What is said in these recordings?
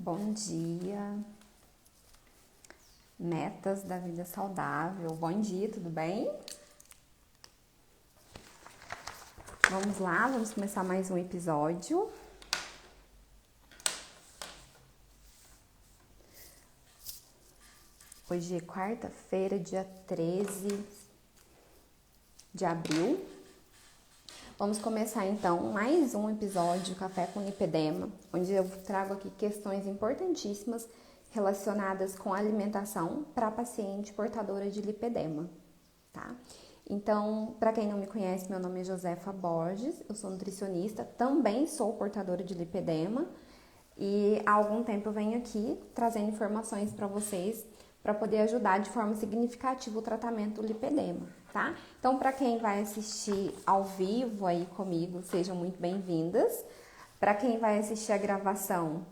Bom dia, metas da vida saudável. Bom dia, tudo bem? Vamos lá, vamos começar mais um episódio. Hoje é quarta-feira, dia 13 de abril. Vamos começar então mais um episódio Café com Lipedema, onde eu trago aqui questões importantíssimas relacionadas com a alimentação para paciente portadora de lipedema, tá? Então, para quem não me conhece, meu nome é Josefa Borges, eu sou nutricionista, também sou portadora de lipedema e há algum tempo eu venho aqui trazendo informações para vocês para poder ajudar de forma significativa o tratamento do lipedema, tá? Então, para quem vai assistir ao vivo aí comigo, sejam muito bem-vindas. Para quem vai assistir a gravação,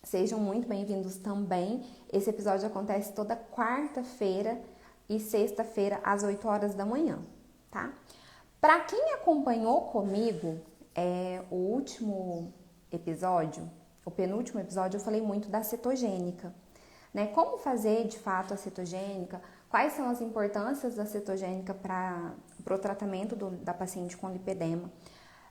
sejam muito bem-vindos também. Esse episódio acontece toda quarta-feira e sexta-feira às 8 horas da manhã, tá? Para quem acompanhou comigo o último episódio, o penúltimo episódio, eu falei muito da cetogênica, né? Como fazer de fato a cetogênica, quais são as importâncias da cetogênica para o tratamento da paciente com lipedema.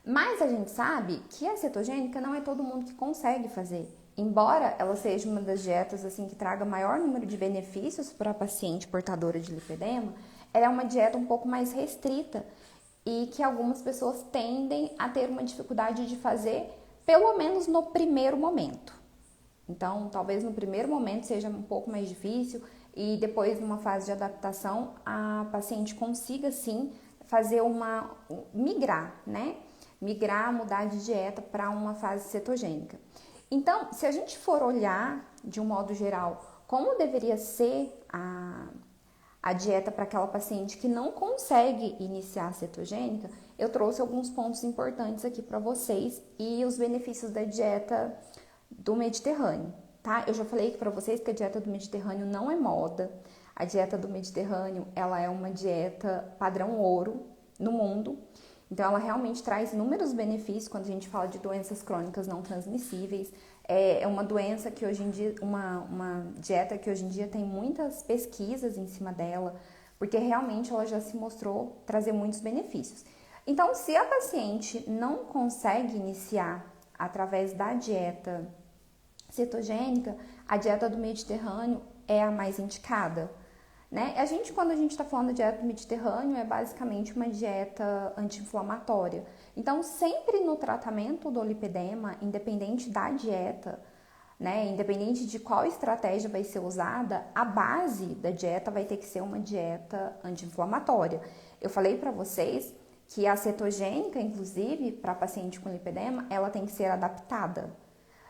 Mas a gente sabe que a cetogênica não é todo mundo que consegue fazer. Embora ela seja uma das dietas assim que traga maior número de benefícios para a paciente portadora de lipedema, ela é uma dieta um pouco mais restrita e que algumas pessoas tendem a ter uma dificuldade de fazer, pelo menos no primeiro momento. Então, talvez no primeiro momento seja um pouco mais difícil e depois, numa fase de adaptação, a paciente consiga sim fazer migrar, né? Migrar, mudar de dieta para uma fase cetogênica. Então, se a gente for olhar de um modo geral como deveria ser a dieta para aquela paciente que não consegue iniciar a cetogênica, eu trouxe alguns pontos importantes aqui para vocês e os benefícios da dieta do Mediterrâneo, tá? Eu já falei para vocês que a dieta do Mediterrâneo não é moda. A dieta do Mediterrâneo, ela é uma dieta padrão ouro no mundo. Então, ela realmente traz inúmeros benefícios quando a gente fala de doenças crônicas não transmissíveis. É uma doença que hoje em dia, uma dieta que hoje em dia tem muitas pesquisas em cima dela, porque realmente ela já se mostrou trazer muitos benefícios. Então, se a paciente não consegue iniciar através da dieta cetogênica, a dieta do Mediterrâneo é a mais indicada, né? Quando a gente está falando de dieta do Mediterrâneo, é basicamente uma dieta anti-inflamatória. Então, sempre no tratamento do lipedema, independente da dieta, né? Independente de qual estratégia vai ser usada, a base da dieta vai ter que ser uma dieta anti-inflamatória. Eu falei para vocês que a cetogênica, inclusive, para paciente com lipedema, ela tem que ser adaptada.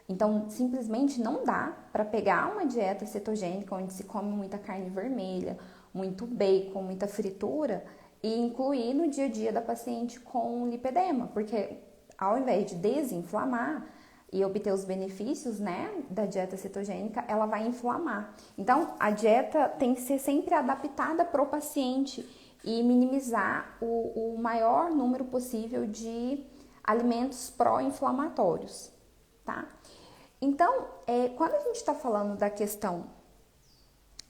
Então, simplesmente não dá para pegar uma dieta cetogênica onde se come muita carne vermelha, muito bacon, muita fritura e incluir no dia a dia da paciente com lipedema, porque ao invés de desinflamar e obter os benefícios, né, da dieta cetogênica, ela vai inflamar. Então, a dieta tem que ser sempre adaptada para o paciente e minimizar o maior número possível de alimentos pró-inflamatórios, tá? Então, quando a gente está falando da questão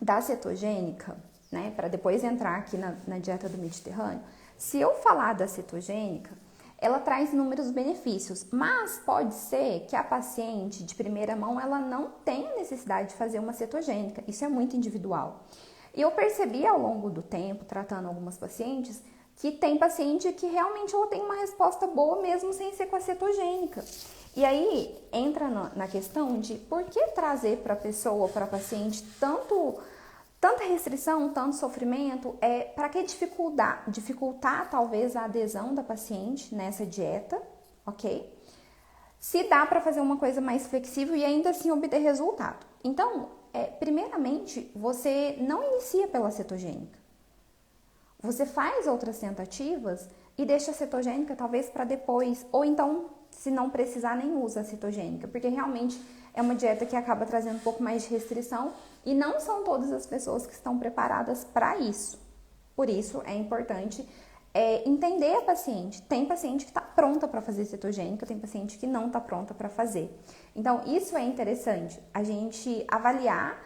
da cetogênica, né, para depois entrar aqui na dieta do Mediterrâneo, se eu falar da cetogênica, ela traz inúmeros benefícios, mas pode ser que a paciente, de primeira mão, ela não tenha necessidade de fazer uma cetogênica, isso é muito individual. E eu percebi ao longo do tempo, tratando algumas pacientes, que tem paciente que realmente ela tem uma resposta boa mesmo sem ser com a cetogênica. E aí entra na questão de por que trazer para a pessoa, para a paciente, tanta restrição, tanto sofrimento, para que dificultar talvez a adesão da paciente nessa dieta, ok? Se dá para fazer uma coisa mais flexível e ainda assim obter resultado. Então, primeiramente, você não inicia pela cetogênica. Você faz outras tentativas e deixa a cetogênica talvez para depois, ou então, se não precisar, nem usa a cetogênica, porque realmente é uma dieta que acaba trazendo um pouco mais de restrição e não são todas as pessoas que estão preparadas para isso. Por isso, é importante entender a paciente. Tem paciente que está pronta para fazer cetogênica, tem paciente que não está pronta para fazer. Então, isso é interessante, a gente avaliar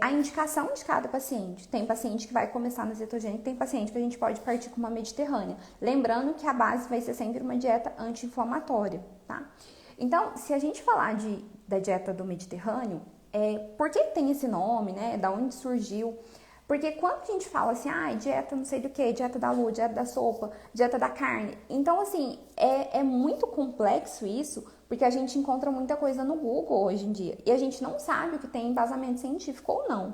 a indicação de cada paciente. Tem paciente que vai começar na cetogênica, tem paciente que a gente pode partir com uma mediterrânea. Lembrando que a base vai ser sempre uma dieta anti-inflamatória, tá? Então, se a gente falar da dieta do Mediterrâneo, por que tem esse nome, né? Da onde surgiu? Porque quando a gente fala assim, dieta não sei do que, dieta da lua, dieta da sopa, dieta da carne, então assim, é muito complexo isso, porque a gente encontra muita coisa no Google hoje em dia, e a gente não sabe o que tem embasamento científico ou não.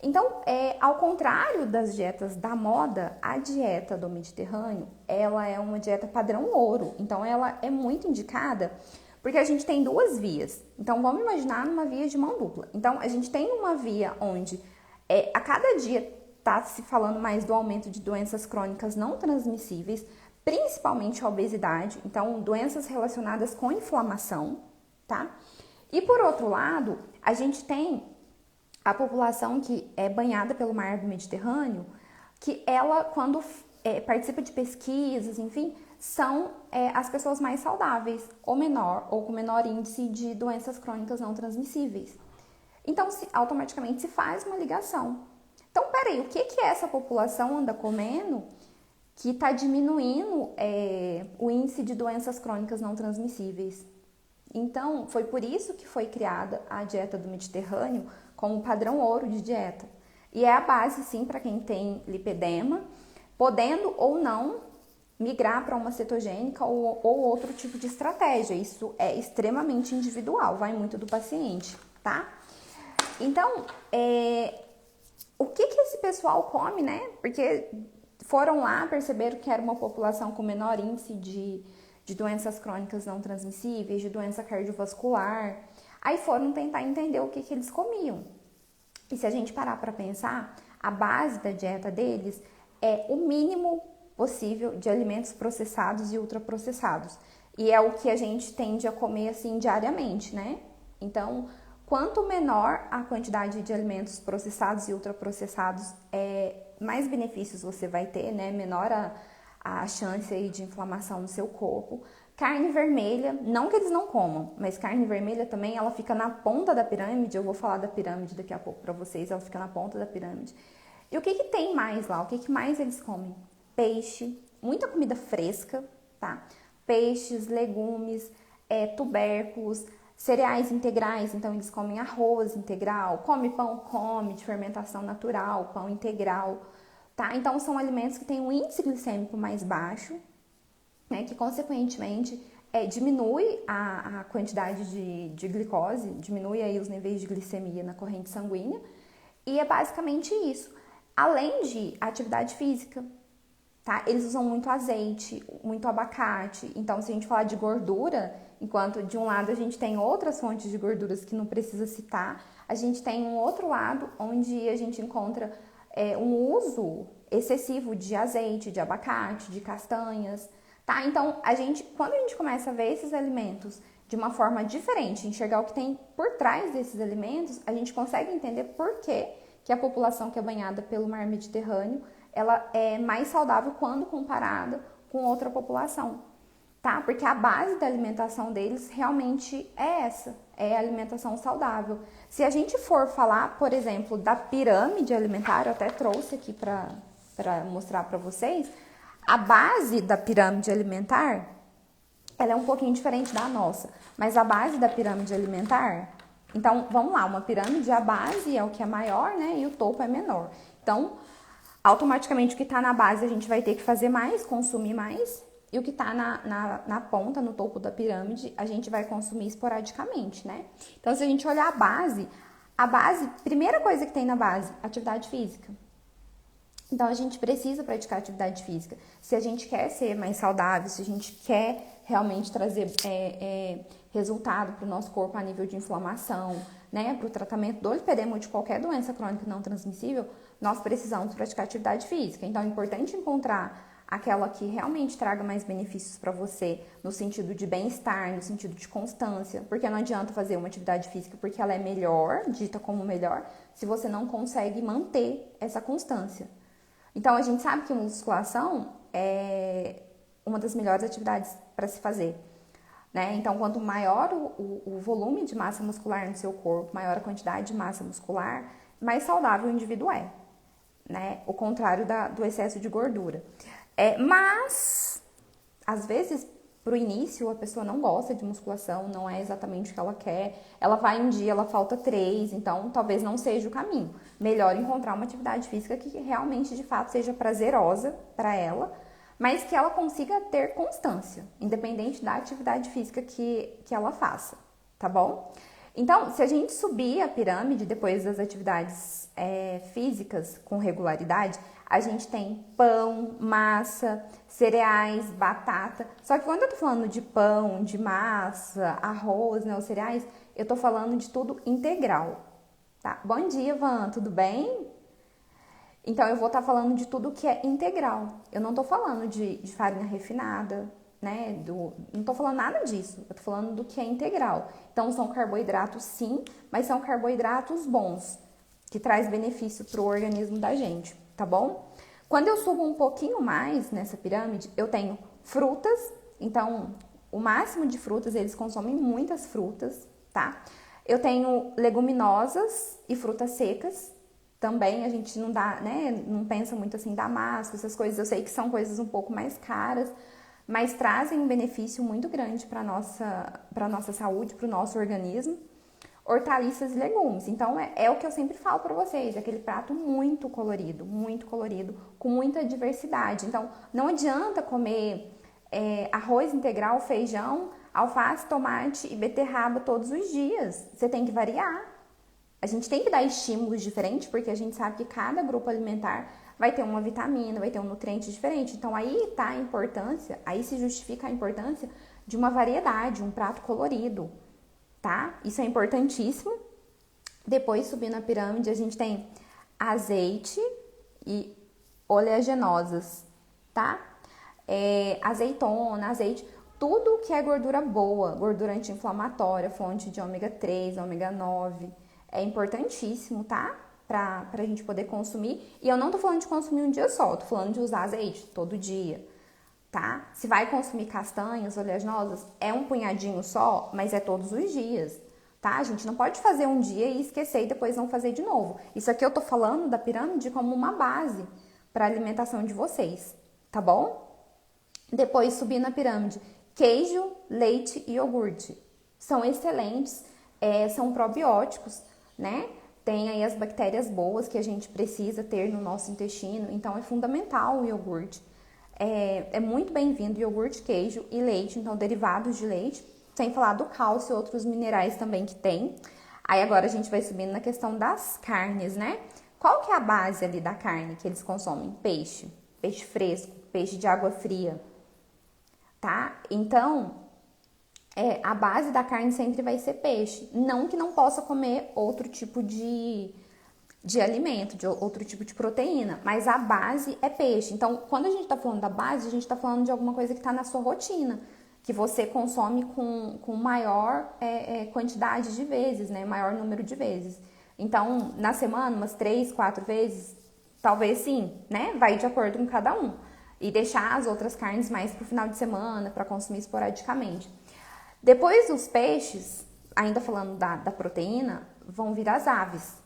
Então, ao contrário das dietas da moda, a dieta do Mediterrâneo, ela é uma dieta padrão ouro, então ela é muito indicada, porque a gente tem duas vias. Então, vamos imaginar numa via de mão dupla. Então, a gente tem uma via onde a cada dia está se falando mais do aumento de doenças crônicas não transmissíveis, principalmente a obesidade, então doenças relacionadas com inflamação, tá? E por outro lado, a gente tem a população que é banhada pelo mar do Mediterrâneo, que ela, quando participa de pesquisas, enfim, são as pessoas mais saudáveis, ou com menor índice de doenças crônicas não transmissíveis. Então, automaticamente se faz uma ligação. Então, peraí, o que essa população anda comendo que está diminuindo o índice de doenças crônicas não transmissíveis? Então, foi por isso que foi criada a dieta do Mediterrâneo como padrão ouro de dieta. E é a base, sim, para quem tem lipedema, podendo ou não migrar para uma cetogênica ou outro tipo de estratégia. Isso é extremamente individual, vai muito do paciente, tá? Então, o que esse pessoal come, né? Porque foram lá, perceberam que era uma população com menor índice de doenças crônicas não transmissíveis, de doença cardiovascular. Aí foram tentar entender o que eles comiam. E se a gente parar para pensar, a base da dieta deles é o mínimo possível de alimentos processados e ultraprocessados. E é o que a gente tende a comer assim diariamente, né? Então, quanto menor a quantidade de alimentos processados e ultraprocessados, mais benefícios você vai ter, né? Menor a chance aí de inflamação no seu corpo. Carne vermelha, não que eles não comam, mas carne vermelha também, ela fica na ponta da pirâmide. Eu vou falar da pirâmide daqui a pouco para vocês, ela fica na ponta da pirâmide. E o que tem mais lá? O que mais eles comem? Peixe, muita comida fresca, tá? Peixes, legumes, tubérculos, cereais integrais, então eles comem arroz integral, come pão, de fermentação natural, pão integral, tá? Então são alimentos que têm um índice glicêmico mais baixo, né? Que consequentemente diminui a quantidade de glicose, diminui aí os níveis de glicemia na corrente sanguínea, e é basicamente isso. Além de atividade física, tá? Eles usam muito azeite, muito abacate. Então, se a gente falar de gordura, enquanto de um lado a gente tem outras fontes de gorduras que não precisa citar, a gente tem um outro lado onde a gente encontra um uso excessivo de azeite, de abacate, de castanhas, tá? Então, quando a gente começa a ver esses alimentos de uma forma diferente, enxergar o que tem por trás desses alimentos, a gente consegue entender por que a população que é banhada pelo mar Mediterrâneo ela é mais saudável quando comparada com outra população, tá? Porque a base da alimentação deles realmente é essa, é a alimentação saudável. Se a gente for falar, por exemplo, da pirâmide alimentar, eu até trouxe aqui para mostrar para vocês, a base da pirâmide alimentar, ela é um pouquinho diferente da nossa, mas a base da pirâmide alimentar, então vamos lá, uma pirâmide, a base é o que é maior, né? E o topo é menor. Então, automaticamente o que está na base a gente vai ter que fazer mais, consumir mais, e o que está na ponta, no topo da pirâmide, a gente vai consumir esporadicamente, né? Então, se a gente olhar a base, primeira coisa que tem na base, atividade física. Então, a gente precisa praticar atividade física. Se a gente quer ser mais saudável, se a gente quer realmente trazer resultado para o nosso corpo a nível de inflamação, né, para o tratamento do lipedema ou de qualquer doença crônica não transmissível, nós precisamos praticar atividade física. Então, é importante encontrar aquela que realmente traga mais benefícios para você, no sentido de bem-estar, no sentido de constância, porque não adianta fazer uma atividade física porque ela é melhor, dita como melhor, se você não consegue manter essa constância. Então, a gente sabe que musculação é uma das melhores atividades para se fazer, né? Então, quanto maior o volume de massa muscular no seu corpo, maior a quantidade de massa muscular, mais saudável o indivíduo é, né? O contrário do excesso de gordura. Mas, às vezes, pro início, a pessoa não gosta de musculação, não é exatamente o que ela quer. Ela vai um dia, ela falta 3, então talvez não seja o caminho. Melhor encontrar uma atividade física que realmente, de fato, seja prazerosa para ela, mas que ela consiga ter constância, independente da atividade física que ela faça, tá bom? Então, se a gente subir a pirâmide depois das atividades físicas com regularidade, a gente tem pão, massa, cereais, batata. Só que quando eu tô falando de pão, de massa, arroz, né, os cereais, eu tô falando de tudo integral, tá? Bom dia, Van, tudo bem? Então, eu vou estar falando de tudo que é integral. Eu não tô falando de farinha refinada, né? Não tô falando nada disso. Eu tô falando do que é integral. Então, são carboidratos, sim, mas são carboidratos bons, que traz benefício pro organismo da gente, tá bom? Quando eu subo um pouquinho mais nessa pirâmide, eu tenho frutas. Então, o máximo de frutas, eles consomem muitas frutas, tá? Eu tenho leguminosas e frutas secas. Também a gente não dá, né, não pensa muito assim, damasco, essas coisas. Eu sei que são coisas um pouco mais caras, mas trazem um benefício muito grande para nossa saúde, para o nosso organismo. Hortaliças e legumes. Então, é o que eu sempre falo para vocês, é aquele prato muito colorido, com muita diversidade. Então, não adianta comer arroz integral, feijão, alface, tomate e beterraba todos os dias. Você tem que variar. A gente tem que dar estímulos diferentes, porque a gente sabe que cada grupo alimentar vai ter uma vitamina, vai ter um nutriente diferente. Então, aí tá a importância, aí se justifica a importância de uma variedade, um prato colorido, tá? Isso é importantíssimo. Depois, subindo a pirâmide, a gente tem azeite e oleaginosas, tá? Azeitona, azeite, tudo que é gordura boa, gordura anti-inflamatória, fonte de ômega 3, ômega 9, é importantíssimo, tá? Pra gente poder consumir. E eu não tô falando de consumir um dia só, tô falando de usar azeite todo dia, tá? Se vai consumir castanhas, oleaginosas, é um punhadinho só, mas é todos os dias, tá? A gente não pode fazer um dia e esquecer e depois não fazer de novo. Isso aqui eu tô falando da pirâmide como uma base para a alimentação de vocês, tá bom? Depois, subir na pirâmide, queijo, leite e iogurte. São excelentes, são probióticos, né? Tem aí as bactérias boas que a gente precisa ter no nosso intestino, então é fundamental o iogurte. É muito bem-vindo iogurte, queijo e leite, então derivados de leite, sem falar do cálcio e outros minerais também que tem. Aí agora a gente vai subindo na questão das carnes, né? Qual que é a base ali da carne que eles consomem? Peixe, peixe fresco, peixe de água fria, tá? Então, a base da carne sempre vai ser peixe. Não que não possa comer outro tipo de alimento, de outro tipo de proteína, mas a base é peixe. Então, quando a gente tá falando da base, a gente tá falando de alguma coisa que tá na sua rotina, que você consome com maior quantidade de vezes, né? Maior número de vezes. Então, na semana, umas 3, 4 vezes, talvez sim, né? Vai de acordo com cada um. E deixar as outras carnes mais pro final de semana, para consumir esporadicamente. Depois dos peixes, ainda falando da proteína, vão vir as aves,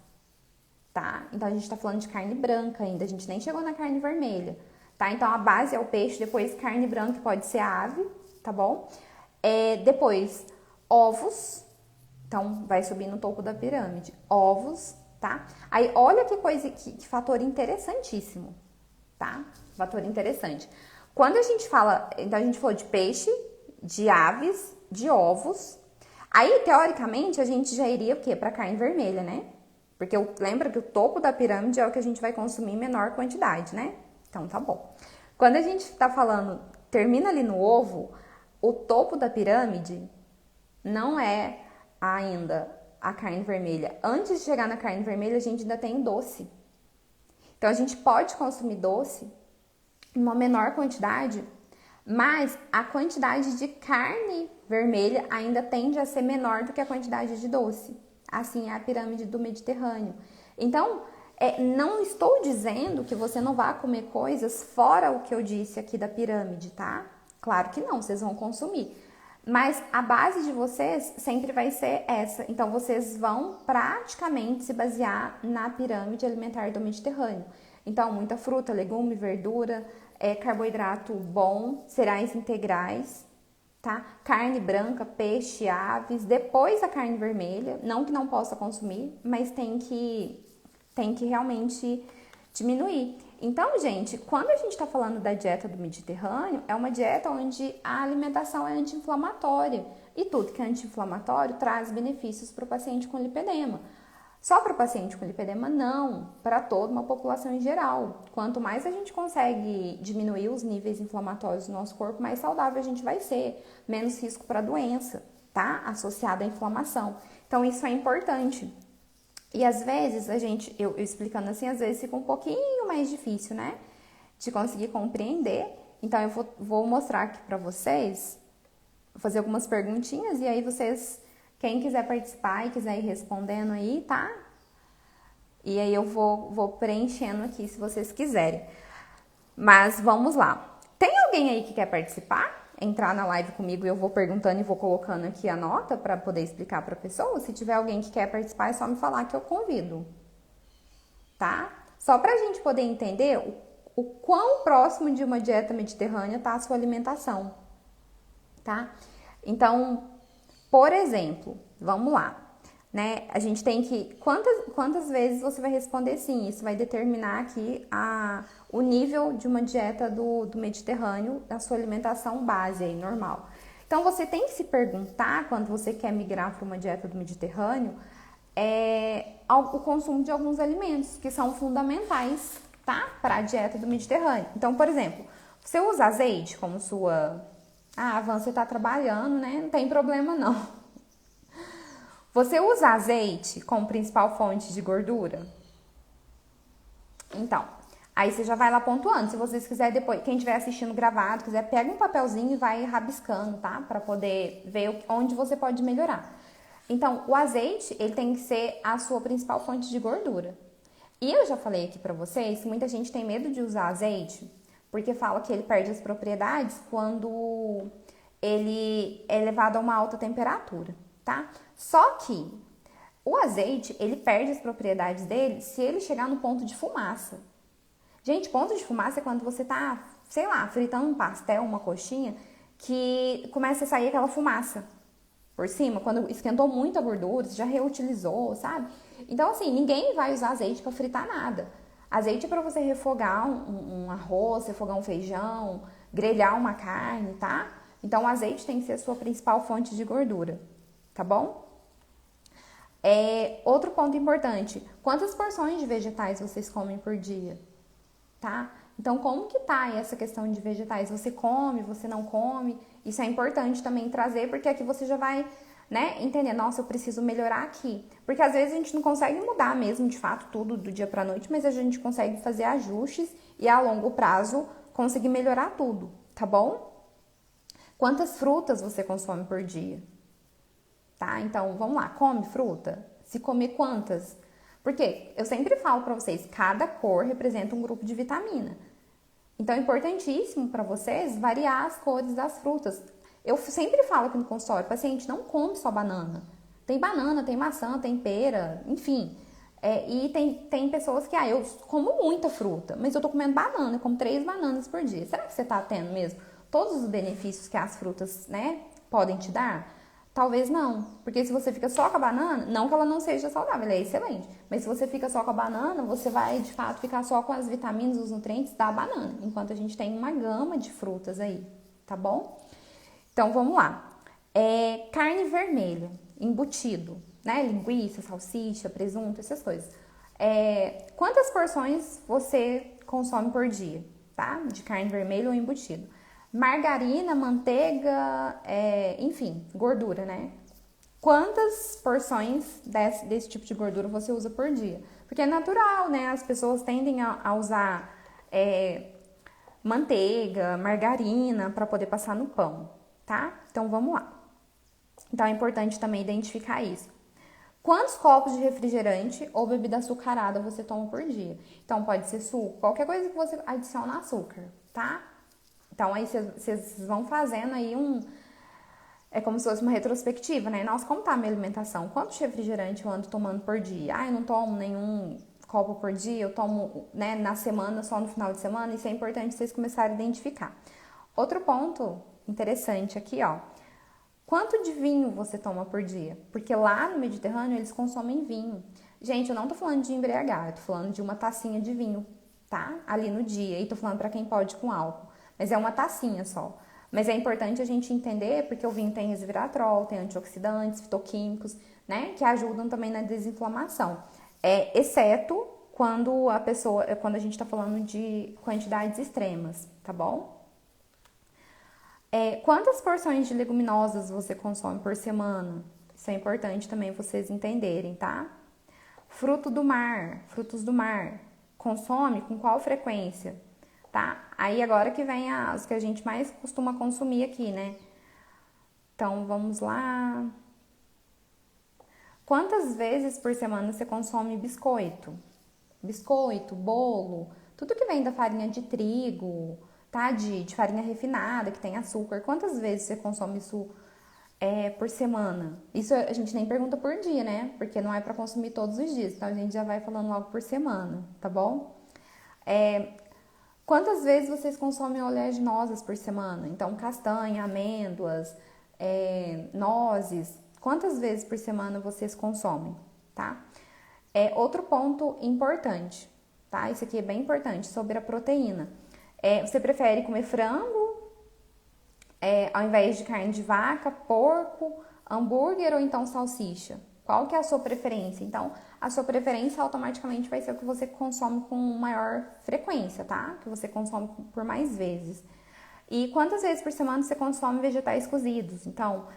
tá? Então, a gente tá falando de carne branca ainda, a gente nem chegou na carne vermelha, tá? Então, a base é o peixe, depois carne branca, pode ser a ave, tá bom? Depois, ovos, então, vai subir no topo da pirâmide, ovos, tá? Aí, olha que coisa, que fator interessantíssimo, tá? Fator interessante. Quando a gente fala, então a gente falou de peixe, de aves, de ovos. Aí, teoricamente, a gente já iria o quê? Para carne vermelha, né? Porque lembra que o topo da pirâmide é o que a gente vai consumir em menor quantidade, né? Então, tá bom. Quando a gente tá falando, termina ali no ovo, o topo da pirâmide não é ainda a carne vermelha. Antes de chegar na carne vermelha, a gente ainda tem doce. Então, a gente pode consumir doce em uma menor quantidade, mas a quantidade de carne vermelha ainda tende a ser menor do que a quantidade de doce. Assim é a pirâmide do Mediterrâneo. Então, Não estou dizendo que você não vá comer coisas fora o que eu disse aqui da pirâmide, tá? Claro que não, vocês vão consumir. Mas a base de vocês sempre vai ser essa. Então, vocês vão praticamente se basear na pirâmide alimentar do Mediterrâneo. Então, muita fruta, legume, verdura, carboidrato bom, cereais integrais, tá? Carne branca, peixe, aves, depois a carne vermelha. Não que não possa consumir, mas tem que realmente diminuir. Então, gente, quando a gente está falando da dieta do Mediterrâneo, é uma dieta onde a alimentação é anti-inflamatória. E tudo que é anti-inflamatório traz benefícios para o paciente com lipedema. Só para o paciente com lipedema, não. Para toda uma população em geral. Quanto mais a gente consegue diminuir os níveis inflamatórios do nosso corpo, mais saudável a gente vai ser. Menos risco para doença, tá? Associada à inflamação. Então, isso é importante. E às vezes, eu explicando assim, às vezes fica um pouquinho mais difícil, né? De conseguir compreender. Então, eu vou mostrar aqui pra vocês, vou fazer algumas perguntinhas e aí vocês, quem quiser participar e quiser ir respondendo aí, tá? E aí eu vou preenchendo aqui se vocês quiserem. Mas vamos lá. Tem alguém aí que quer participar? Entrar na live comigo e eu vou perguntando e vou colocando aqui a nota para poder explicar para a pessoa. Se tiver alguém que quer participar, é só me falar que eu convido, tá? Só para a gente poder entender o quão próximo de uma dieta mediterrânea tá a sua alimentação, tá? Então, por exemplo, vamos lá, né? A gente tem que... Quantas vezes você vai responder sim? Isso vai determinar aqui o nível de uma dieta do Mediterrâneo, da sua alimentação base aí, normal. Então, você tem que se perguntar, quando você quer migrar para uma dieta do Mediterrâneo, o consumo de alguns alimentos que são fundamentais, tá? Para a dieta do Mediterrâneo. Então, por exemplo, você usa azeite como sua... Ah, Van, você tá trabalhando, né? Não tem problema, não. Você usa azeite como principal fonte de gordura? Então, aí você já vai lá pontuando. Se vocês quiserem depois, quem estiver assistindo gravado, quiser, pega um papelzinho e vai rabiscando, tá? Para poder ver onde você pode melhorar. Então, o azeite, ele tem que ser a sua principal fonte de gordura. E eu já falei aqui pra vocês que muita gente tem medo de usar azeite, porque fala que ele perde as propriedades quando ele é levado a uma alta temperatura, tá? Só que o azeite, ele perde as propriedades dele se ele chegar no ponto de fumaça. Gente, ponto de fumaça é quando você tá, sei lá, fritando um pastel, uma coxinha, que começa a sair aquela fumaça por cima, quando esquentou muito a gordura, você já reutilizou, sabe? Então, assim, ninguém vai usar azeite para fritar nada. Azeite é para você refogar um arroz, refogar um feijão, grelhar uma carne, tá? Então, o azeite tem que ser a sua principal fonte de gordura, tá bom? Outro ponto importante, quantas porções de vegetais vocês comem por dia, tá? Então, como que tá aí essa questão de vegetais? Você come, você não come? Isso é importante também trazer, porque aqui você já vai, né, entender, nossa, eu preciso melhorar aqui. Porque às vezes a gente não consegue mudar mesmo, de fato, tudo do dia pra noite, mas a gente consegue fazer ajustes e a longo prazo conseguir melhorar tudo, tá bom? Quantas frutas você consome por dia? Tá? Então, vamos lá, come fruta? Se comer, quantas? Porque eu sempre falo pra vocês, cada cor representa um grupo de vitamina. Então, é importantíssimo para vocês variar as cores das frutas. Eu sempre falo aqui no consultório, paciente, não come só banana. Tem banana, tem maçã, tem pera, enfim. E tem pessoas que, eu como muita fruta, mas eu tô comendo banana, eu como 3 bananas por dia. Será que você tá tendo mesmo todos os benefícios que as frutas, né, podem te dar? Talvez não, porque se você fica só com a banana, não que ela não seja saudável, ela é excelente, mas se você fica só com a banana, você vai de fato ficar só com as vitaminas, os nutrientes da banana, enquanto a gente tem uma gama de frutas aí, tá bom? Então vamos lá. Carne vermelha, embutido, né? Linguiça, salsicha, presunto, essas coisas. Quantas porções você consome por dia, tá? De carne vermelha ou embutido? Margarina, manteiga, enfim, gordura, né? Quantas porções desse tipo de gordura você usa por dia? Porque é natural, né? As pessoas tendem a usar manteiga, margarina para poder passar no pão, tá? Então, vamos lá. Então, é importante também identificar isso. Quantos copos de refrigerante ou bebida açucarada você toma por dia? Então, pode ser suco, qualquer coisa que você adiciona açúcar, tá? Então, aí vocês vão fazendo aí é como se fosse uma retrospectiva, né? Nossa, como tá a minha alimentação? Quantos refrigerantes eu ando tomando por dia? Ah, eu não tomo nenhum copo por dia, eu tomo, né, na semana, só no final de semana. Isso é importante vocês começarem a identificar. Outro ponto interessante aqui, ó. Quanto de vinho você toma por dia? Porque lá no Mediterrâneo eles consomem vinho. Gente, eu não tô falando de embriagar, eu tô falando de uma tacinha de vinho, tá? Ali no dia. E tô falando pra quem pode com álcool. Mas é uma tacinha só. Mas é importante a gente entender porque o vinho tem resveratrol, tem antioxidantes, fitoquímicos, né? Que ajudam também na desinflamação. Exceto quando quando a gente tá falando de quantidades extremas, tá bom? Quantas porções de leguminosas você consome por semana? Isso é importante também vocês entenderem, tá? Frutos do mar, consome com qual frequência, tá? Aí agora que vem as que a gente mais costuma consumir aqui, né? Então, vamos lá. Quantas vezes por semana você consome biscoito? Biscoito, bolo, tudo que vem da farinha de trigo, tá? De farinha refinada, que tem açúcar. Quantas vezes você consome isso por semana? Isso a gente nem pergunta por dia, né? Porque não é para consumir todos os dias. Então a gente já vai falando logo por semana, tá bom? Quantas vezes vocês consomem oleaginosas por semana? Então castanha, amêndoas, nozes. Quantas vezes por semana vocês consomem, tá? Outro ponto importante, tá? Isso aqui é bem importante, sobre a proteína. Você prefere comer frango, ao invés de carne de vaca, porco, hambúrguer ou então salsicha? Qual que é a sua preferência? Então, a sua preferência automaticamente vai ser o que você consome com maior frequência, tá? Que você consome por mais vezes. E quantas vezes por semana você consome vegetais cozidos? Então,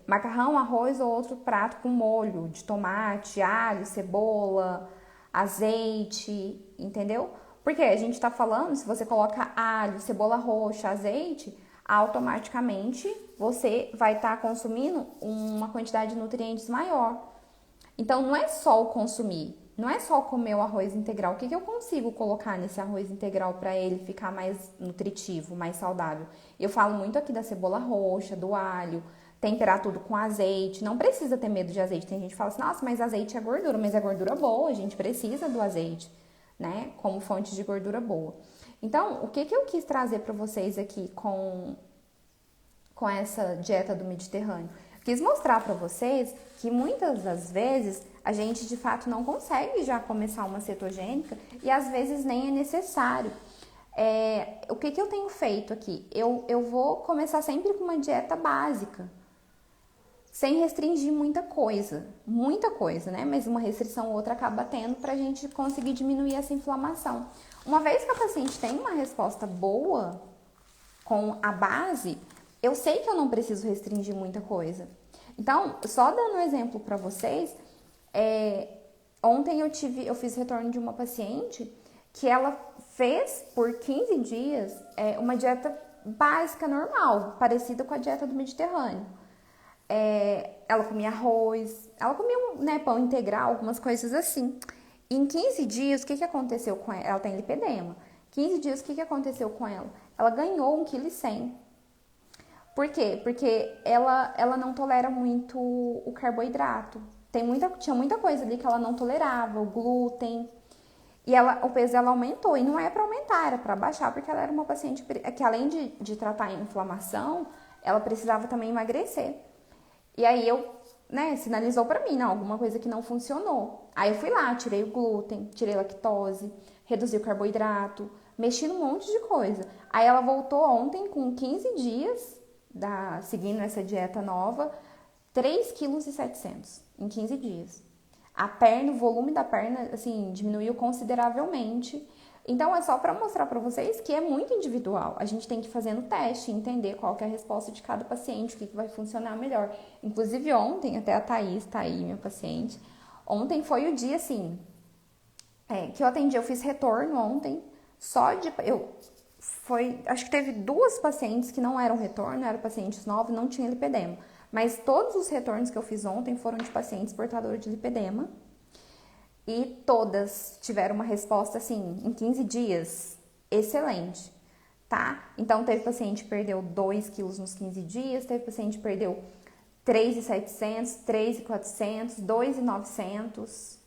macarrão, arroz ou outro prato com molho de tomate, alho, cebola, azeite, entendeu? Porque a gente tá falando, se você coloca alho, cebola roxa, azeite, automaticamente você vai estar consumindo uma quantidade de nutrientes maior. Então, não é só o consumir, não é só comer o arroz integral. O que eu consigo colocar nesse arroz integral para ele ficar mais nutritivo, mais saudável? Eu falo muito aqui da cebola roxa, do alho, temperar tudo com azeite. Não precisa ter medo de azeite. Tem gente que fala assim, nossa, mas azeite é gordura. Mas é gordura boa, a gente precisa do azeite, né? Como fonte de gordura boa. Então, o que eu quis trazer para vocês aqui com essa dieta do Mediterrâneo? Quis mostrar para vocês que muitas das vezes a gente de fato não consegue já começar uma cetogênica e às vezes nem é necessário. O que eu tenho feito aqui? Eu vou começar sempre com uma dieta básica, sem restringir muita coisa, né? Mas uma restrição ou outra acaba tendo pra gente conseguir diminuir essa inflamação. Uma vez que a paciente tem uma resposta boa com a base, eu sei que eu não preciso restringir muita coisa. Então, só dando um exemplo para vocês, ontem eu fiz retorno de uma paciente que ela fez por 15 dias uma dieta básica normal, parecida com a dieta do Mediterrâneo. Ela comia arroz, ela comia pão integral, algumas coisas assim. Em 15 dias, o que aconteceu com ela? Ela tem lipedema. 15 dias, o que aconteceu com ela? Ela ganhou 1,1 kg. Por quê? Porque ela não tolera muito o carboidrato. Tinha muita coisa ali que ela não tolerava, o glúten. E o peso dela aumentou. E não é para aumentar, era para baixar, porque ela era uma paciente que além de tratar a inflamação, ela precisava também emagrecer. E aí sinalizou para mim, não, alguma coisa que não funcionou. Aí eu fui lá, tirei o glúten, tirei lactose, reduzi o carboidrato, mexi num monte de coisa. Aí ela voltou ontem com 15 dias, seguindo essa dieta nova, 3,7 kg em 15 dias. O volume da perna, assim, diminuiu consideravelmente. Então, é só para mostrar para vocês que é muito individual. A gente tem que ir fazendo teste, entender qual que é a resposta de cada paciente, o que vai funcionar melhor. Inclusive, ontem, até a Thaís tá aí, minha paciente. Ontem foi o dia, assim, que eu atendi. Eu fiz retorno ontem, acho que teve 2 pacientes que não eram retorno, eram pacientes novos, não tinha lipedema. Mas todos os retornos que eu fiz ontem foram de pacientes portadores de lipedema. E todas tiveram uma resposta, assim, em 15 dias, excelente, tá? Então, teve paciente que perdeu 2 quilos nos 15 dias, teve paciente que perdeu 3.700, 3.400, 2.900,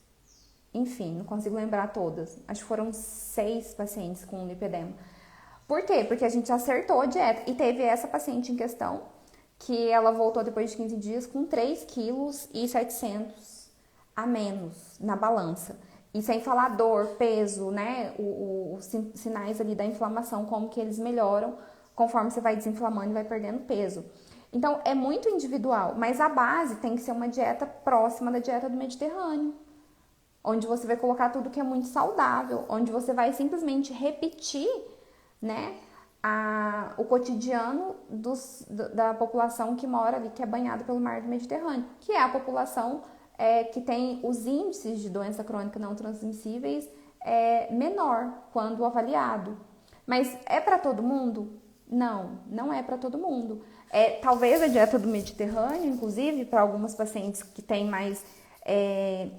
enfim, não consigo lembrar todas. Acho que foram 6 pacientes com lipedema. Por quê? Porque a gente acertou a dieta. E teve essa paciente em questão, que ela voltou depois de 15 dias com 3,7 kg a menos na balança. E sem falar dor, peso, né? Os sinais ali da inflamação, como que eles melhoram conforme você vai desinflamando e vai perdendo peso. Então, é muito individual, mas a base tem que ser uma dieta próxima da dieta do Mediterrâneo, onde você vai colocar tudo que é muito saudável, onde você vai simplesmente repetir, né, o cotidiano da população que mora ali, que é banhada pelo mar do Mediterrâneo, que é a população que tem os índices de doença crônica não transmissíveis menor quando avaliado. Mas é para todo mundo? Não, não é para todo mundo. Talvez a dieta do Mediterrâneo, inclusive, para algumas pacientes que têm mais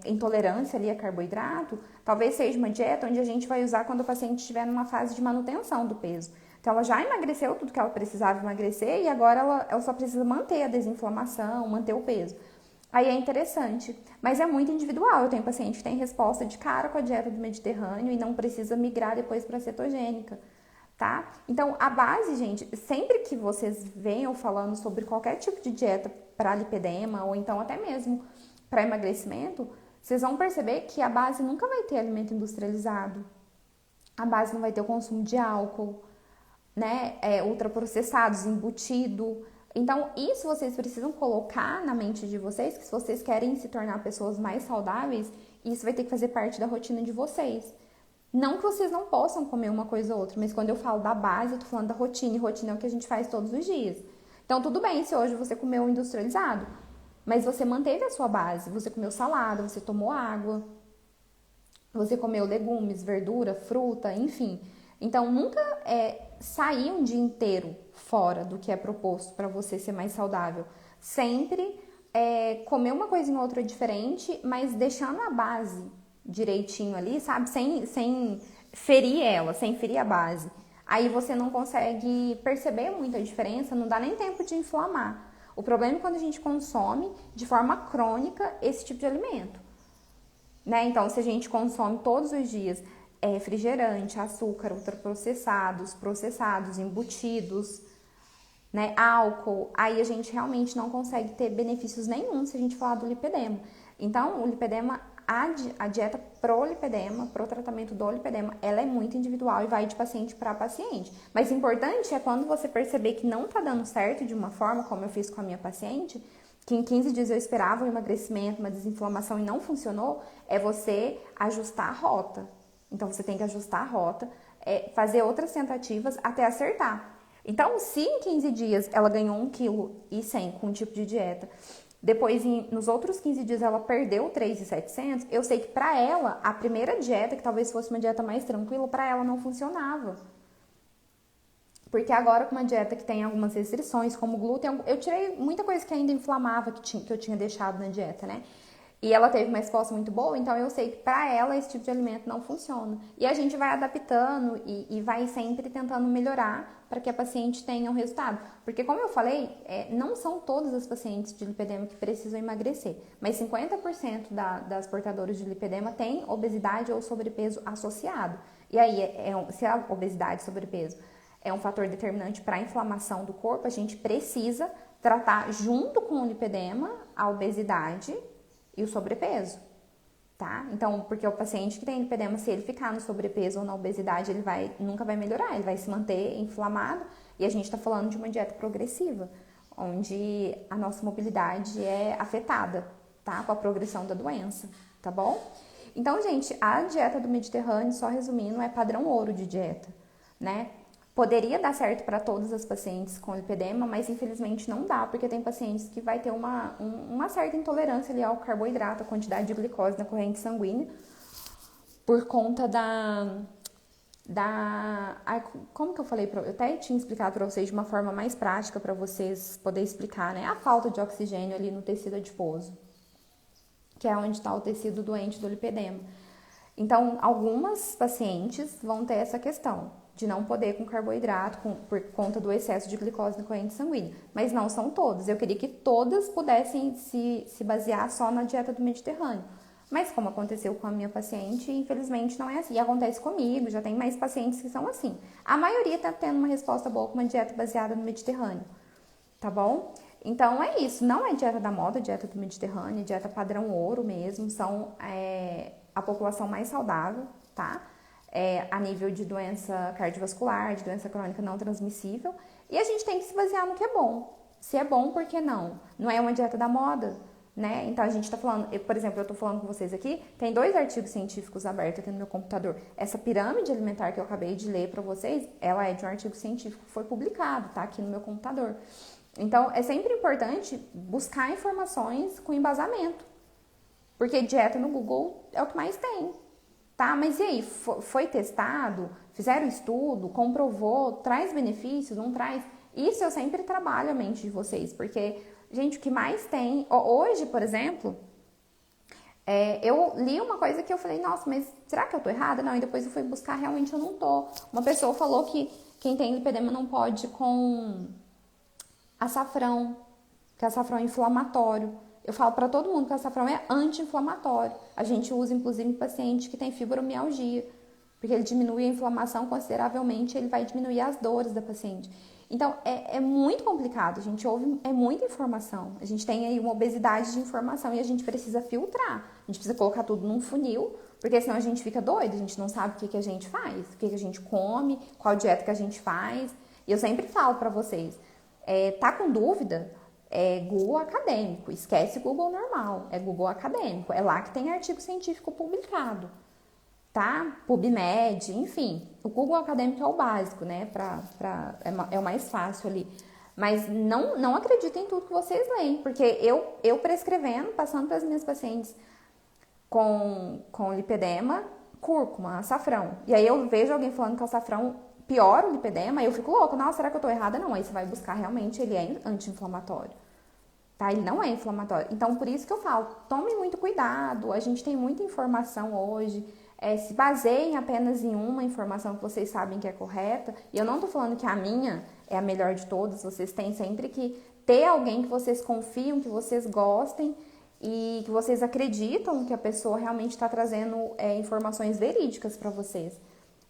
intolerância ali a carboidrato, talvez seja uma dieta onde a gente vai usar quando o paciente estiver numa fase de manutenção do peso. Então, ela já emagreceu tudo que ela precisava emagrecer e agora ela só precisa manter a desinflamação, manter o peso. Aí é interessante, mas é muito individual. Eu tenho paciente que tem resposta de cara com a dieta do Mediterrâneo e não precisa migrar depois para a cetogênica, tá? Então, a base, gente, sempre que vocês venham falando sobre qualquer tipo de dieta para lipedema ou então até mesmo para emagrecimento, vocês vão perceber que a base nunca vai ter alimento industrializado. A base não vai ter o consumo de álcool, né? Ultraprocessados, embutido. Então, isso vocês precisam colocar na mente de vocês, que se vocês querem se tornar pessoas mais saudáveis, isso vai ter que fazer parte da rotina de vocês. Não que vocês não possam comer uma coisa ou outra, mas quando eu falo da base, eu tô falando da rotina, e rotina é o que a gente faz todos os dias. Então, tudo bem se hoje você comeu industrializado, mas você manteve a sua base, você comeu salada, você tomou água, você comeu legumes, verdura, fruta, enfim. Então, nunca sair um dia inteiro fora do que é proposto para você ser mais saudável. Sempre comer uma coisinha ou outra diferente, mas deixando a base direitinho ali, sabe? Sem ferir ela, sem ferir a base. Aí você não consegue perceber muita diferença, não dá nem tempo de inflamar. O problema é quando a gente consome de forma crônica esse tipo de alimento, né? Então, se a gente consome todos os dias refrigerante, açúcar, ultraprocessados, processados, embutidos, né, álcool, aí a gente realmente não consegue ter benefícios nenhum se a gente falar do lipedema. Então, o lipedema, a dieta pro lipedema, pro tratamento do lipedema, ela é muito individual e vai de paciente para paciente. Mas o importante é quando você perceber que não tá dando certo de uma forma, como eu fiz com a minha paciente, que em 15 dias eu esperava um emagrecimento, uma desinflamação e não funcionou, é você ajustar a rota. Então, você tem que ajustar a rota, fazer outras tentativas até acertar. Então, se em 15 dias ela ganhou 1,1 kg com um tipo de dieta, depois nos outros 15 dias ela perdeu 3.700, eu sei que para ela, a primeira dieta, que talvez fosse uma dieta mais tranquila, para ela não funcionava. Porque agora com uma dieta que tem algumas restrições, como glúten, eu tirei muita coisa que ainda inflamava, que eu tinha deixado na dieta, né? E ela teve uma resposta muito boa, então eu sei que para ela esse tipo de alimento não funciona. E a gente vai adaptando e vai sempre tentando melhorar para que a paciente tenha um resultado. Porque como eu falei, não são todas as pacientes de lipedema que precisam emagrecer, mas 50% das portadoras de lipedema têm obesidade ou sobrepeso associado. E aí, se a obesidade e sobrepeso é um fator determinante para a inflamação do corpo, a gente precisa tratar junto com o lipedema a obesidade e o sobrepeso, tá? Então, porque o paciente que tem lipedema, se ele ficar no sobrepeso ou na obesidade, ele nunca vai melhorar, ele vai se manter inflamado, e a gente tá falando de uma dieta progressiva, onde a nossa mobilidade é afetada, tá? Com a progressão da doença, tá bom? Então, gente, a dieta do Mediterrâneo, só resumindo, é padrão ouro de dieta, né? Poderia dar certo para todas as pacientes com lipedema, mas infelizmente não dá, porque tem pacientes que vai ter uma certa intolerância ali ao carboidrato, a quantidade de glicose na corrente sanguínea, por conta Como que eu falei, eu até tinha explicado para vocês de uma forma mais prática para vocês poderem explicar, né? A falta de oxigênio ali no tecido adiposo, que é onde está o tecido doente do lipedema. Então, algumas pacientes vão ter essa questão de não poder com carboidrato por conta do excesso de glicose na corrente sanguínea, mas não são todas. Eu queria que todas pudessem se basear só na dieta do Mediterrâneo. Mas como aconteceu com a minha paciente, infelizmente não é assim. E acontece comigo, já tem mais pacientes que são assim. A maioria está tendo uma resposta boa com uma dieta baseada no Mediterrâneo, tá bom? Então é isso, não é dieta da moda, dieta do Mediterrâneo, é dieta padrão ouro mesmo, são a população mais saudável, tá? A nível de doença cardiovascular, de doença crônica não transmissível. E a gente tem que se basear no que é bom. Se é bom, por que não? Não é uma dieta da moda, né? Então a gente tá falando, por exemplo, eu tô falando com vocês aqui, tem 2 artigos científicos abertos aqui no meu computador. Essa pirâmide alimentar que eu acabei de ler para vocês, ela é de um artigo científico que foi publicado, tá? Aqui no meu computador. Então é sempre importante buscar informações com embasamento, porque dieta no Google é o que mais tem, tá? Mas e aí, foi testado? Fizeram estudo? Comprovou? Traz benefícios? Não traz? Isso eu sempre trabalho a mente de vocês, porque gente, o que mais tem... Hoje, por exemplo, eu li uma coisa que eu falei, nossa, mas será que eu tô errada? Não, e depois eu fui buscar, realmente eu não tô. Uma pessoa falou que quem tem lipedema não pode com açafrão, que açafrão é inflamatório. Eu falo pra todo mundo que açafrão é anti-inflamatório. A gente usa, inclusive, em paciente que tem fibromialgia, porque ele diminui a inflamação consideravelmente, ele vai diminuir as dores da paciente. Então, é muito complicado, a gente ouve, é muita informação. A gente tem aí uma obesidade de informação e a gente precisa filtrar. A gente precisa colocar tudo num funil, porque senão a gente fica doido, a gente não sabe o que a gente faz, o que a gente come, qual dieta que a gente faz. E eu sempre falo pra vocês, tá com dúvida? Google acadêmico, esquece Google normal, é Google acadêmico. É lá que tem artigo científico publicado. Tá? PubMed, enfim. O Google acadêmico é o básico, né? É o mais fácil ali. Mas não acreditem em tudo que vocês leem, porque eu prescrevendo, passando para as minhas pacientes com lipedema, cúrcuma, açafrão. E aí eu vejo alguém falando que açafrão piora o lipedema, e eu fico louca. Nossa, será que eu tô errada? Não, aí você vai buscar, realmente ele é anti-inflamatório. Tá? Ele não é inflamatório. Então, por isso que eu falo, tome muito cuidado, a gente tem muita informação hoje. Se baseiem apenas em uma informação que vocês sabem que é correta. E eu não tô falando que a minha é a melhor de todas. Vocês têm sempre que ter alguém que vocês confiam, que vocês gostem e que vocês acreditam que a pessoa realmente está trazendo informações verídicas para vocês.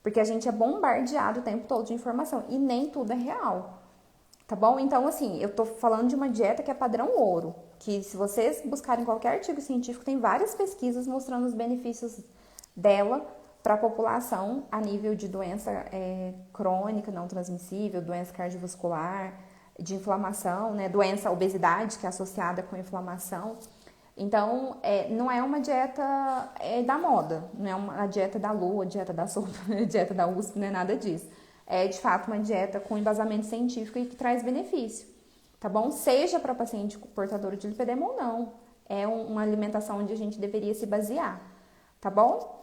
Porque a gente é bombardeado o tempo todo de informação e nem tudo é real. Tá bom? Então, assim, eu tô falando de uma dieta que é padrão ouro. Que se vocês buscarem qualquer artigo científico, tem várias pesquisas mostrando os benefícios dela para a população a nível de doença crônica não transmissível, doença cardiovascular, de inflamação, né? Doença, obesidade, que é associada com inflamação. Então, não é uma dieta da moda, não é uma dieta da lua, dieta da sopa, dieta da USP, não é nada disso. É, de fato, uma dieta com embasamento científico e que traz benefício, tá bom? Seja para paciente portador de lipedema ou não. É uma alimentação onde a gente deveria se basear. Tá bom?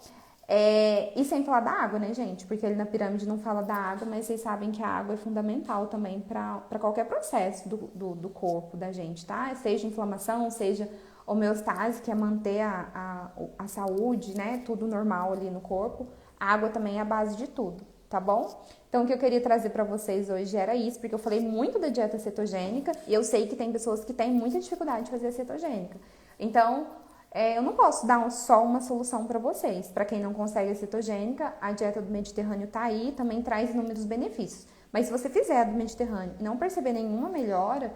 E sem falar da água, né, gente? Porque ele na pirâmide não fala da água, mas vocês sabem que a água é fundamental também para qualquer processo do corpo da gente, tá? Seja inflamação, seja homeostase, que é manter a saúde, né? Tudo normal ali no corpo. A água também é a base de tudo, tá bom? Então, o que eu queria trazer para vocês hoje era isso, porque eu falei muito da dieta cetogênica e eu sei que tem pessoas que têm muita dificuldade de fazer a cetogênica. Então, eu não posso dar só uma solução para vocês. Para quem não consegue a cetogênica, a dieta do Mediterrâneo tá aí, também traz inúmeros benefícios. Mas se você fizer a do Mediterrâneo e não perceber nenhuma melhora,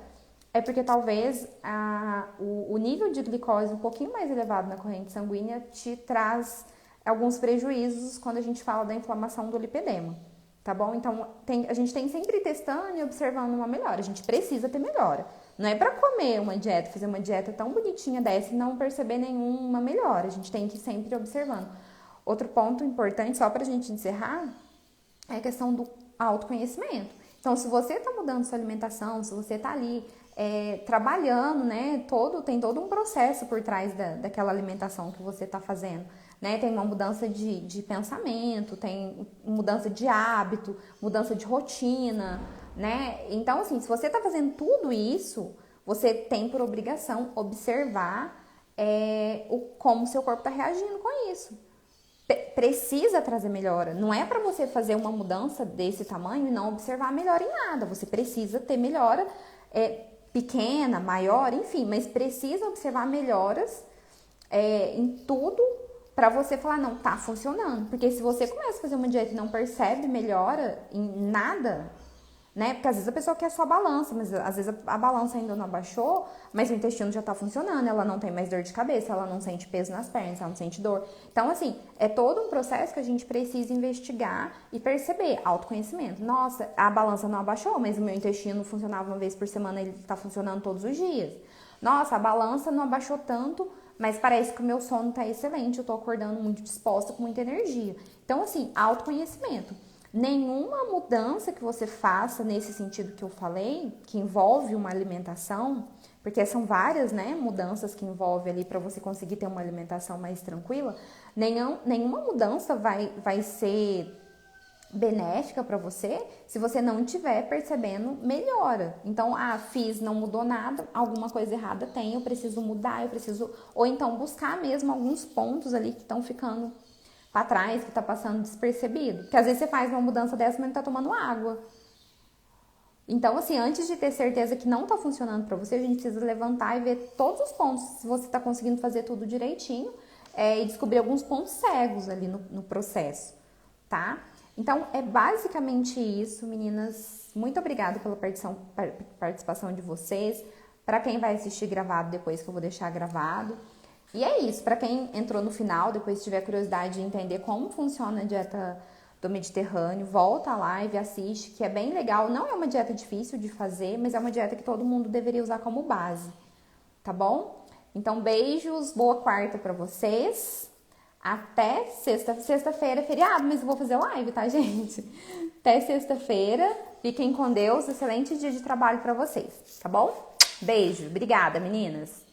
é porque talvez o nível de glicose um pouquinho mais elevado na corrente sanguínea te traz alguns prejuízos quando a gente fala da inflamação do lipedema, tá bom? Então, a gente tem sempre testando e observando uma melhora. A gente precisa ter melhora. Não é para comer uma dieta, fazer uma dieta tão bonitinha dessa e não perceber nenhuma melhora. A gente tem que ir sempre observando. Outro ponto importante, só para a gente encerrar, é a questão do autoconhecimento. Então, se você está mudando sua alimentação, se você está ali trabalhando, né? Tem todo um processo por trás daquela alimentação que você está fazendo, né? Tem uma mudança de pensamento, tem mudança de hábito, mudança de rotina, né? Então, assim, se você está fazendo tudo isso, você tem por obrigação observar como seu corpo está reagindo com isso. Precisa trazer melhora. Não é para você fazer uma mudança desse tamanho e não observar melhora em nada. Você precisa ter melhora pequena, maior, enfim, mas precisa observar melhoras em tudo para você falar, não, tá funcionando. Porque se você começa a fazer uma dieta e não percebe melhora em nada, né? Porque às vezes a pessoa quer só balança, mas às vezes a balança ainda não abaixou, mas o intestino já tá funcionando, ela não tem mais dor de cabeça, ela não sente peso nas pernas, ela não sente dor. Então, assim, é todo um processo que a gente precisa investigar e perceber. Autoconhecimento. Nossa, a balança não abaixou, mas o meu intestino funcionava uma vez por semana, ele tá funcionando todos os dias. Nossa, a balança não abaixou tanto, mas parece que o meu sono tá excelente, eu tô acordando muito disposta, com muita energia. Então, assim, autoconhecimento. Nenhuma mudança que você faça nesse sentido que eu falei, que envolve uma alimentação, porque são várias, né, mudanças que envolve ali para você conseguir ter uma alimentação mais tranquila, nenhuma mudança vai ser benéfica para você se você não estiver percebendo melhora. Então, fiz, não mudou nada, alguma coisa errada tem, eu preciso mudar, ou então buscar mesmo alguns pontos ali que estão ficando pra trás, que tá passando despercebido. Porque às vezes você faz uma mudança dessa, mas não tá tomando água. Então, assim, antes de ter certeza que não tá funcionando pra você, a gente precisa levantar e ver todos os pontos, se você tá conseguindo fazer tudo direitinho, e descobrir alguns pontos cegos ali no processo, tá? Então, é basicamente isso, meninas. Muito obrigada pela participação de vocês. Pra quem vai assistir gravado depois, que eu vou deixar gravado. E é isso, para quem entrou no final, depois tiver curiosidade de entender como funciona a dieta do Mediterrâneo, volta à live, assiste, que é bem legal. Não é uma dieta difícil de fazer, mas é uma dieta que todo mundo deveria usar como base, tá bom? Então, beijos, boa quarta para vocês. Até sexta-feira, é feriado, mas eu vou fazer live, tá, gente? Até sexta-feira. Fiquem com Deus, excelente dia de trabalho para vocês, tá bom? Beijo, obrigada, meninas.